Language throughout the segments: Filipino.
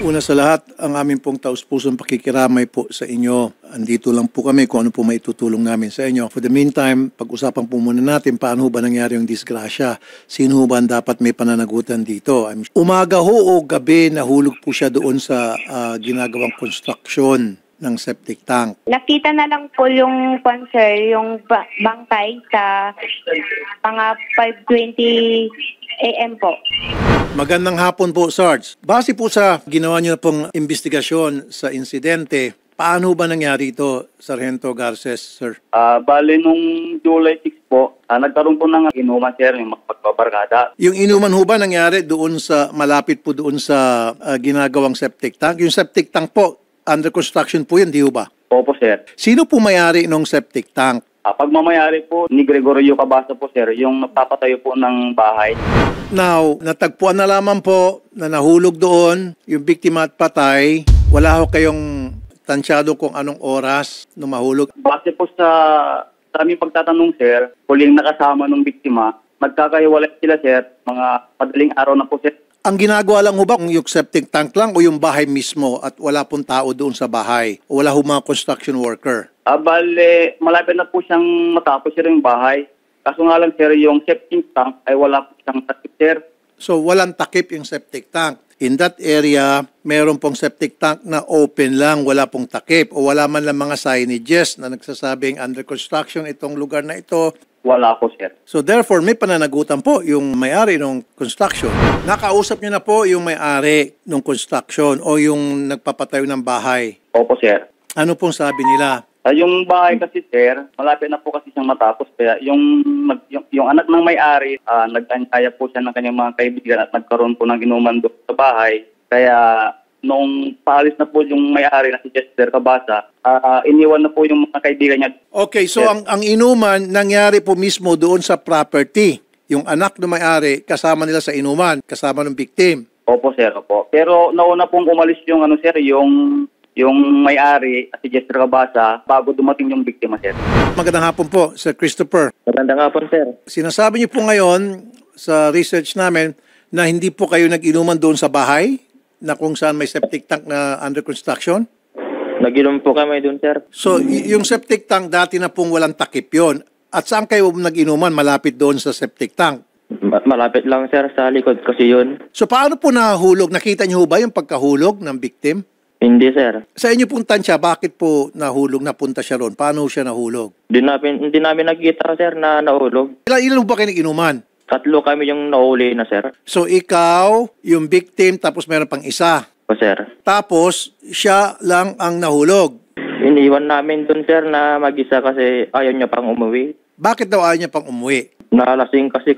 Una sa lahat, ang aming pong taus-pusong pakikiramay po sa inyo. Andito lang po kami kung ano po maitutulong namin sa inyo. For the meantime, pag-usapan po muna natin paano ba nangyari yung disgrasya. Sino ba ang dapat may pananagutan dito? Umaga ho o gabi nahulog po siya doon sa ginagawang construction ng septic tank. Nakita na lang po yung concern, yung bangkay sa mga 5:20 AM po. Magandang hapon po, Sarge. Base po sa ginawa niyo na pong investigasyon sa insidente, paano ba nangyari ito, Sargento Garces, sir? Bale, nung July 6 po, nagkaroon po ng inuman, sir, yung magpapabarkada. Yung inuman ho ba nangyari doon sa, malapit po doon sa ginagawang septic tank? Yung septic tank po, under construction po yun, di ho ba? Opo, sir. Sino po may-ari ng septic tank? Pagmamayari po ni Gregorio Cabasa po, sir, yung nagpapatayo po ng bahay. Now, natagpuan na lamang po na nahulog doon yung biktima at patay. Wala ho kayong tansyado kung anong oras nung mahulog. Base po sa aming pagtatanong, sir, huling nakasama ng biktima, magkakahiwalay sila, sir, mga madaling araw na po, sir. Ang ginagawa lang ho ba yung septic tank lang o yung bahay mismo at wala pong tao doon sa bahay? O wala ho mga construction worker? Bale, malapit na po siyang matapos, sir, yung bahay. Kaso nga lang, sir, yung septic tank ay wala po siyang takip, sir. So walang takip yung septic tank. In that area, meron pong septic tank na open lang, wala pong takip. O wala man lang mga signages na nagsasabing under construction itong lugar na ito. Wala po, sir. So therefore, may pananagutan po yung may-ari ng construction. Nakausap niyo na po yung may-ari ng construction o yung nagpapatayo ng bahay. Opo, sir. Ano pong sabi nila? Yung bahay kasi, sir, malapit na po kasi siyang matapos. Kaya yung anak ng may-ari, nag-anyaya po siya ng kanyang mga kaibigan at nagkaroon po ng inuman doon sa bahay. Kaya nung paalis na po yung may-ari na si Chester Cabasa, iniwan na po yung mga kaibigan niya. Okay, so Yes. ang inuman nangyari po mismo doon sa property. Yung anak ng may-ari, kasama nila sa inuman, kasama ng victim. Opo, sir, opo. Pero nauna pong umalis yung sir, yung may-ari at si Chester Cabasa bago dumating yung biktima, sir. Magandang hapon po, Sir Christopher. Magandang hapon, sir. Sinasabi niyo po ngayon sa research namin na hindi po kayo nag-inuman doon sa bahay na kung saan may septic tank na under construction? Nag-inom po kami doon, sir. So, yung septic tank dati na pong walang takip yon. At saan kayo nag-inuman malapit doon sa septic tank? Malapit lang, sir, sa likod kasi yun. So, paano po nahulog? Nakita niyo ba yung pagkahulog ng victim? Hindi, sir. Sa inyo pong tansya, bakit po nahulog, napunta siya ron? Paano siya nahulog? Hindi namin nakita, sir, na nahulog. Ilan ba kayo nag-inuman? 3 kami yung nahuli na, sir. So, ikaw, yung victim, tapos meron pang isa. O, sir. Tapos, siya lang ang nahulog. Iniwan namin doon, sir, na mag-isa kasi ayaw niya pang umuwi. Bakit daw ayaw niya pang umuwi? Nalasing kasi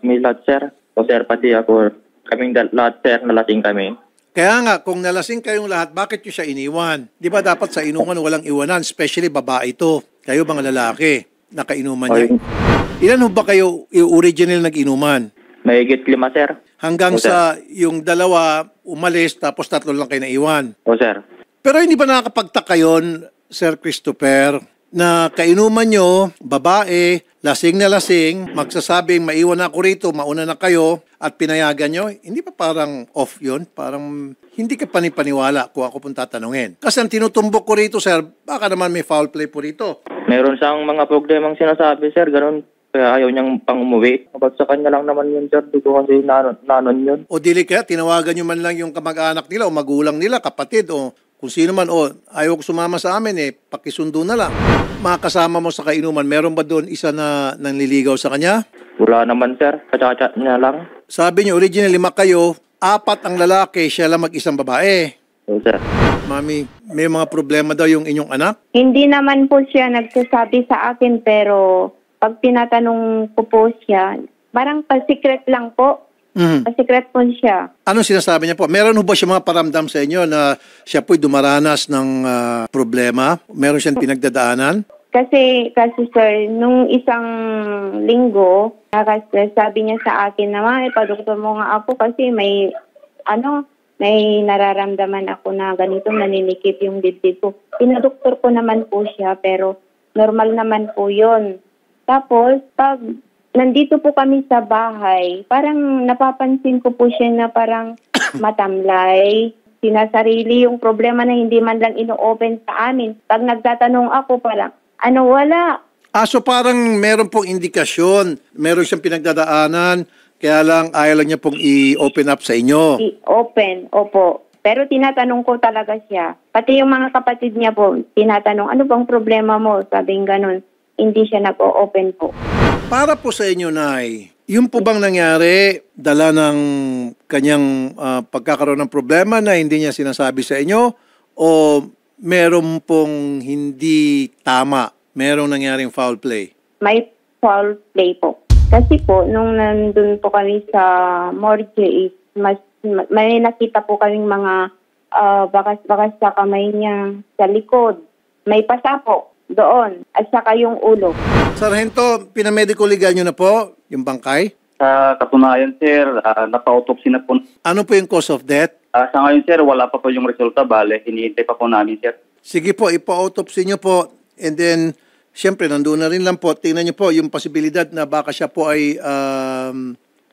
may lahat, sir. O, sir, pati ako. Kaming lahat, sir, nalasing kami. Kaya nga, kung nalasing kayong lahat, bakit nyo siya iniwan? Di ba dapat sa inuman walang iwanan, especially babae ito. Kayo mga lalaki, nakainuman niya. Ilan ho ba kayo original nag-inuman? Mahigit 5, sir. Hanggang O, sir. sa yung dalawa umalis, tapos 3 lang kayo naiwan. O, sir. Pero hindi ba nakakapagtaka yun, Sir Christopher, na kainuman nyo, babae, lasing na lasing, magsasabing maiwan na ako rito, mauna na kayo, at pinayagan nyo, hindi pa parang off yun? Parang hindi ka panipaniwala kung ako pong tatanungin. Kasi ang tinutumbok ko rito, sir, baka naman may foul play po rito. Meron siyang mga problemang sinasabi, sir. Ganun. Kaya ayaw niyang pang umuwi. Kapag sa kanya lang naman yun, sir. Di ko kasi nanon yun. O dili kaya, tinawagan nyo man lang yung kamag-anak nila, o magulang nila, kapatid, o kung sino man, o ayaw ko sumama sa amin, pakisundo na lang. Mga kasama mo sa kainuman, meron ba doon isa na nanliligaw sa kanya? Wala naman, sir. Kachat niya lang. Sabi niyo, original 5 kayo, 4 ang lalaki, siya lang mag-isang babae. O, sir. Mami, may mga problema daw yung inyong anak? Hindi naman po siya nagsasabi sa akin, pero pag tinatanong ko po siya, parang pa-secret lang po. Pa-secret po siya. Anong sinasabi niya po? Meron ho ba siya mga paramdam sa inyo na siya po'y dumaranas ng problema? Meron siyang pinagdadaanan? Kasi sir, nung isang linggo, sabi niya sa akin na, ipadoktor mo nga ako kasi may nararamdaman ako na ganito, naninikip yung dibdib ko. Pinadoktor ko naman po siya, pero normal naman po yun. Tapos, pag nandito po kami sa bahay, parang napapansin ko po siya na parang matamlay, sinasarili yung problema na hindi man lang ino-open sa amin. Pag nagtatanong ako parang, wala. So parang meron pong indikasyon, meron siyang pinagdadaanan, kaya lang ayaw lang niya pong i-open up sa inyo. I-open, opo. Pero tinatanong ko talaga siya. Pati yung mga kapatid niya po, tinatanong, ano bang problema mo? Sabing ganun. Hindi siya nag-o-open po. Para po sa inyo, Nay, yung po bang nangyari, dala ng kanyang pagkakaroon ng problema na hindi niya sinasabi sa inyo? O meron pong hindi tama? Merong nangyaring foul play? May foul play po. Kasi po, nung nandun po kami sa morgue, may nakita po kaming mga bakas-bakas sa kamay niya sa likod. May pasa po doon at saka yung ulo. Sargento, pinamedical legal nyo na po yung bangkay? Sa katunayan, sir, napa-autopsy na po. Ano po yung cause of death? Sa ngayon, sir, wala pa po yung resulta. Bale, hinihintay pa po namin, sir. Sige po, ipa-autopsy nyo po. And then, siyempre, nandoon na rin lang po. Tingnan nyo po yung posibilidad na baka siya po ay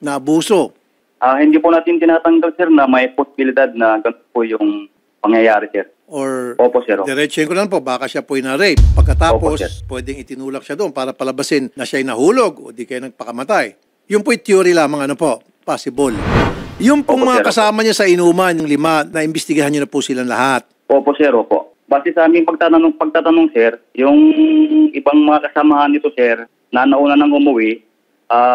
naabuso. Hindi po natin tinatanggal, sir, na may posibilidad na ganito po yung pangyayari, sir. Or Opo, sir. diretsuhin ko lang po, baka siya po ay na-rape. Pagkatapos, Opo, sir. pwedeng itinulak siya doon para palabasin na siya ay nahulog o di kayo nagpakamatay. Yung po theory lamang, ano po, possible. Yung pong Opo, mga sir. kasama niya sa inuman, yung 5, na-imbestigahan niyo na po silang lahat. Opo, sir, opo. Base sa aming pagtatanong, sir, yung ibang mga kasamahan nito, sir, na nauna nang umuwi,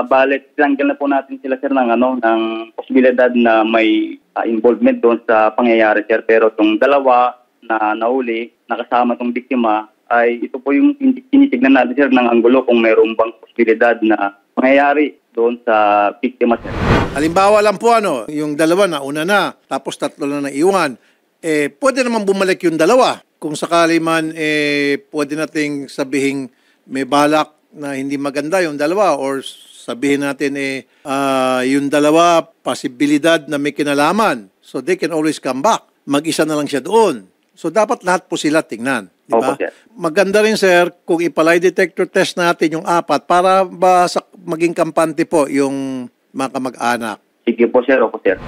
balit tinanggal na po natin sila, sir, ng posibilidad na may involvement doon sa pangyayari, sir. Pero itong dalawa na nahuli, nakasama itong biktima, ay ito po yung tinitignan natin, sir, ng anggulo kung mayroong bang posibilidad na mangyayari doon sa biktima, sir. Halimbawa lang po, yung dalawa na una na, tapos 3 na naiwan. Pwede naman bumalik yung dalawa. Kung sakali man, pwede nating sabihin may balak na hindi maganda yung dalawa or sabihin natin yung dalawa, posibilidad na may kinalaman. So they can always come back. Mag-isa na lang siya doon. So dapat lahat po sila tingnan. Diba? Opo, sir. Maganda rin, sir, kung ipalay detector test natin yung 4 para ba maging kampante po yung mga kamag-anak. Sige po, sir. Opo, sir.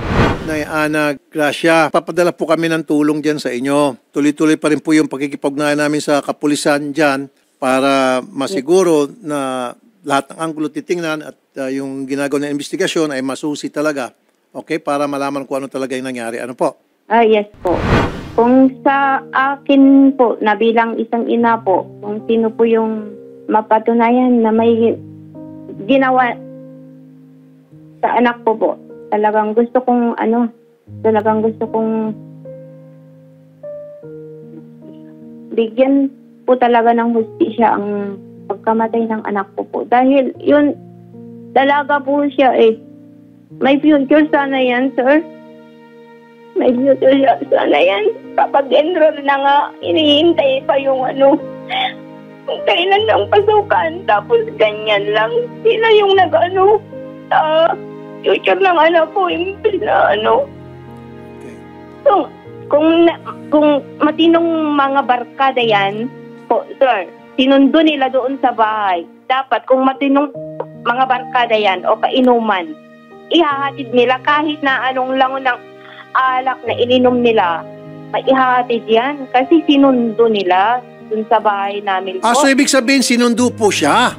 Nay Ana Gracia, papadala po kami ng tulong dyan sa inyo. Tuloy-tuloy pa rin po yung pagkikipugnayan namin sa kapulisan dyan para masiguro na lahat ng anggulo titingnan at yung ginagawa ng investigasyon ay masusi talaga. Okay? Para malaman kung ano talaga yung nangyari. Ano po? Yes po. Kung sa akin po, na bilang isang ina po, kung sino po yung mapatunayan na may ginawa sa anak ko po, talagang gusto kong bigyan po talaga ng hustisya ang pagkamatay ng anak ko po. Dahil yun, dalaga po siya May future sana yan, sir. May future sana yan. Kapag enroll na nga, inihintay pa yung kung kailan ng pasukan. Tapos ganyan lang. Sila yung future ng anak ko, imbis na Okay. So, kung matinong mga barkada yan, po, sir, sinundo nila doon sa bahay. Dapat kung matinong mga barkada yan o kainuman, ihahatid nila kahit na anong langon ng alak na ininom nila, maihahatid yan. Kasi sinundo nila doon sa bahay namin po. So ibig sabihin sinundo po siya?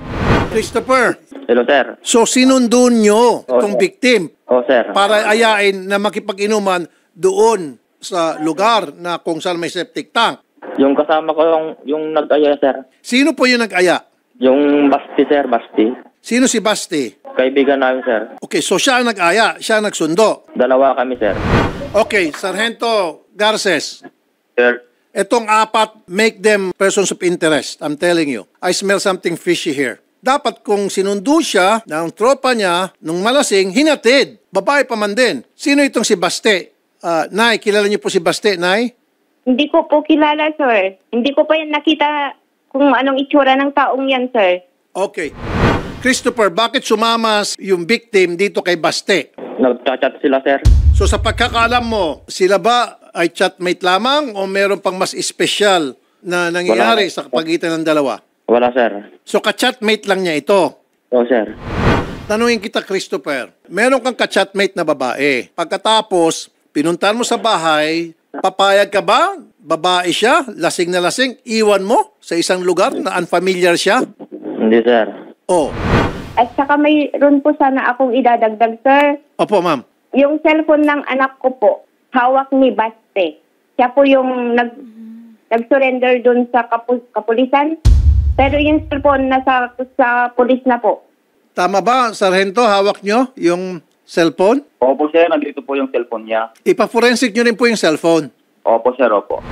Christopher? Hello, sir. So sinundo nyo itong sir. victim Sir. para ayain na makipag-inuman doon sa lugar na kung saan may septic tank. Yung kasama ko yung nag-aya, sir. Sino po yung nag-aya? Yung Basti, sir. Basti. Sino si Basti? Kaibigan namin, sir. Okay, so siya ang nag-aya, siya ang nagsundo. Dalawa kami, sir. Okay, Sargento Garces, Sir, etong 4, make them persons of interest. I'm telling you. I smell something fishy here. Dapat kung sinundo siya ng tropa niya nung malasing, hinatid. Babae pa man din. Sino itong si Baste? Nay, kilala niyo po si Baste, Nay? Hindi ko po kilala, sir. Hindi ko pa yan nakita kung anong itsura ng taong yan, sir. Okay. Christopher, bakit sumama yung victim dito kay Baste? Nag-chat sila, sir. So sa pagkakaalam mo, sila ba ay chatmate lamang o meron pang mas espesyal na nangyayari sa pagitan ng dalawa? Wala, sir. So ka-chatmate lang niya ito. Sir. Tanungin kita, Christopher. Meron kang ka-chatmate na babae. Pagkatapos, pinuntahan mo sa bahay, Papayag ka ba? Babae siya, lasing na lasing, iwan mo sa isang lugar na unfamiliar siya? Hindi, sir. Oh. At saka mayroon po sana akong idadagdag, sir. Opo, ma'am. Yung cellphone ng anak ko po, hawak ni Baste. Siya po yung nag-surrender dun sa kapulisan. Pero yung cellphone nasa sa pulis na po. Tama ba, Sargento, hawak nyo yung cellphone? Opo, sir. Nandito po yung cellphone niya. Ipa-forensic nyo rin po yung cellphone. Opo, sir. Opo.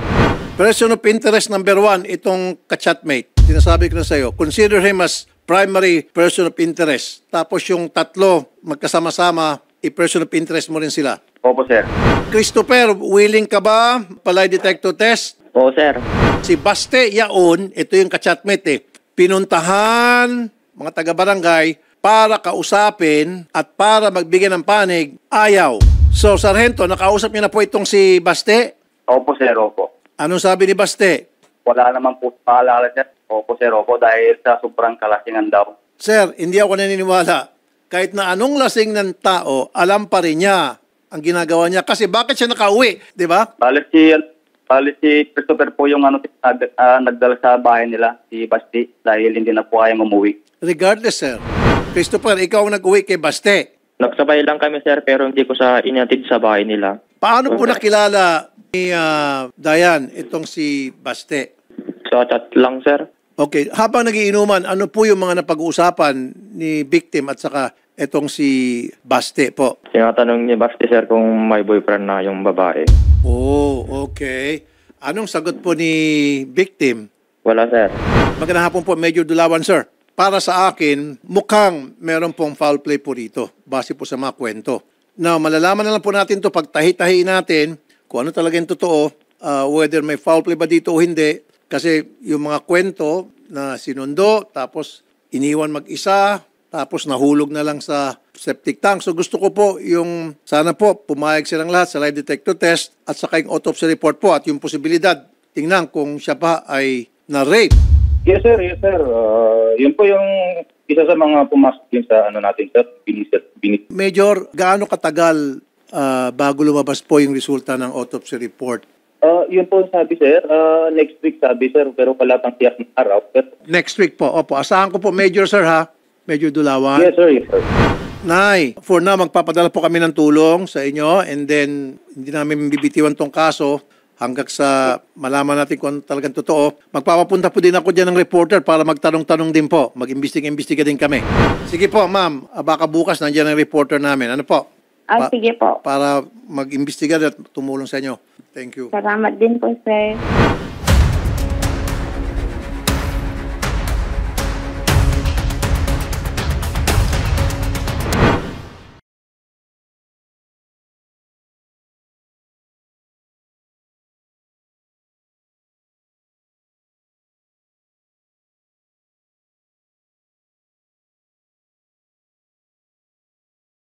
Person of interest number 1, itong ka-chatmate. Sinasabi ko na sa'yo, consider him as primary person of interest. Tapos yung tatlo, magkasama-sama, i-person of interest mo rin sila. Opo, sir. Christopher, willing ka ba palay detector test? Oo, sir. Si Baste Yaon, ito yung ka-chatmate pinuntahan mga taga-barangay para kausapin at para magbigay ng panig, ayaw. So, Sargento, nakausap niyo na po itong si Baste? Opo, sir. Opo. Anong sabi ni Baste? Wala naman po paalala, sir. Opo, sir. Opo. Dahil sa sobrang kalasingan daw. Sir, hindi ako naniniwala. Kahit na anong lasing ng tao, alam pa rin niya ang ginagawa niya. Kasi bakit siya nakauwi? Di ba? Bali si Christopher po yung nagdala sa bahay nila, si Basti, dahil hindi na po kayang umuwi. Regardless, sir. Christopher, ikaw ang nag-uwi kay Baste. Nagsabay lang kami, sir, pero hindi ko sa inatid sa bahay nila. Paano po nakilala ni Dayan itong si Baste? Sa chat lang, sir. Okay, habang nagiinuman, ano po yung mga napag-uusapan ni victim at saka itong si Baste po? Tinatanong ni Basti, sir, kung may boyfriend na yung babae. Oh, okay. Anong sagot po ni victim? Wala, sir. Magandang hapon po, Major Dulawan, sir. Para sa akin, mukhang meron pong foul play po rito, base po sa mga kwento. Now, malalaman na lang po natin to pag tahi-tahiin natin kung ano talaga yung totoo, whether may foul play ba dito o hindi. Kasi yung mga kwento na sinundo, tapos iniwan mag-isa, tapos nahulog na lang sa septic tank. So gusto ko po yung, sana po, pumayag silang lahat sa lie detector test at saka yung autopsy report po at yung posibilidad, tingnan kung siya pa ay na-rape. Yes, sir. Yes, sir. Yun po yung isa sa mga pumasok din sa natin, sir. Major, gaano katagal bago lumabas po yung resulta ng autopsy report? Yun po sabi, sir. Next week sabi, sir. Pero wala pang tiyak na araw, sir. Next week po. Opo, asahan ko po, Major, sir, ha? Major Dulawan. Yes, sir. Yes, sir. Nay, for now, magpapadala po kami ng tulong sa inyo and then hindi namin bibitiwan tong kaso hanggang sa malaman natin kung talagang totoo. Magpapapunta po din ako dyan ng reporter para magtanong-tanong din po. Mag-imbestiga din kami. Sige po, ma'am. Baka bukas nandiyan ang reporter namin. Ano po? Sige po. Para mag-imbestiga at tumulong sa inyo. Thank you. Salamat din po, sir.